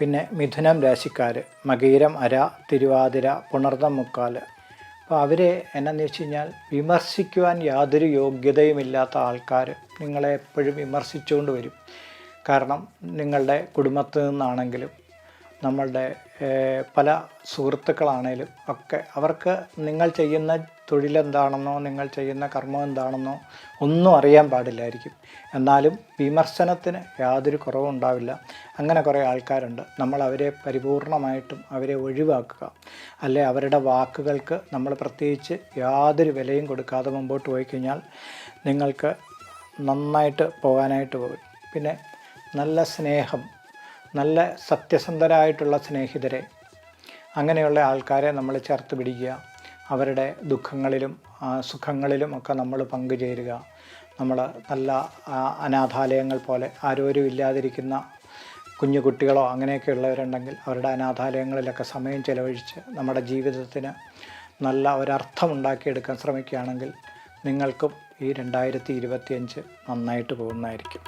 പിന്നെ മിഥുനം രാശിക്കാർ മകയിരം, അര, തിരുവാതിര, പുണർതം, മുക്കാൽ. അപ്പോൾ അവർ എന്നാന്ന് വെച്ച് കഴിഞ്ഞാൽ വിമർശിക്കുവാൻ യാതൊരു യോഗ്യതയുമില്ലാത്ത ആൾക്കാർ നിങ്ങളെ എപ്പോഴും വിമർശിച്ചുകൊണ്ട് വരും. കാരണം നിങ്ങളുടെ കുടുംബത്തിൽ നിന്നാണെങ്കിലും നമ്മളുടെ പല സുഹൃത്തുക്കളാണേലും ഒക്കെ അവർക്ക് നിങ്ങൾ ചെയ്യുന്ന തൊഴിലെന്താണെന്നോ നിങ്ങൾ ചെയ്യുന്ന കർമ്മം എന്താണെന്നോ ഒന്നും അറിയാൻ പാടില്ലായിരിക്കും. എന്നാലും വിമർശനത്തിന് യാതൊരു കുറവുണ്ടാവില്ല. അങ്ങനെ കുറേ ആൾക്കാരുണ്ട്. നമ്മൾ അവരെ പരിപൂർണമായിട്ടും അവരെ ഒഴിവാക്കുക, അല്ലെ അവരുടെ വാക്കുകൾക്ക് നമ്മൾ പ്രത്യേകിച്ച് യാതൊരു വിലയും കൊടുക്കാതെ മുമ്പോട്ട് പോയി കഴിഞ്ഞാൽ നിങ്ങൾക്ക് നന്നായിട്ട് പോകാനായിട്ട് പോകും. പിന്നെ നല്ല സ്നേഹം, നല്ല സത്യസന്ധരായിട്ടുള്ള സ്നേഹിതരെ, അങ്ങനെയുള്ള ആൾക്കാരെ നമ്മൾ ചേർത്ത് പിടിക്കുക. അവരുടെ ദുഃഖങ്ങളിലും സുഖങ്ങളിലും ഒക്കെ നമ്മൾ പങ്കുചേരുക. നമ്മൾ നല്ല അനാഥാലയങ്ങൾ പോലെ ആരോരും ഇല്ലാതിരിക്കുന്ന കുഞ്ഞു കുട്ടികളോ അങ്ങനെയൊക്കെ ഉള്ളവരുണ്ടെങ്കിൽ അവരുടെ അനാഥാലയങ്ങളിലൊക്കെ സമയം ചെലവഴിച്ച് നമ്മുടെ ജീവിതത്തിന് നല്ല ഒരർത്ഥമുണ്ടാക്കിയെടുക്കാൻ ശ്രമിക്കുകയാണെങ്കിൽ നിങ്ങൾക്കും ഈ 2025 നന്നായിട്ട് പോകുന്നതായിരിക്കും.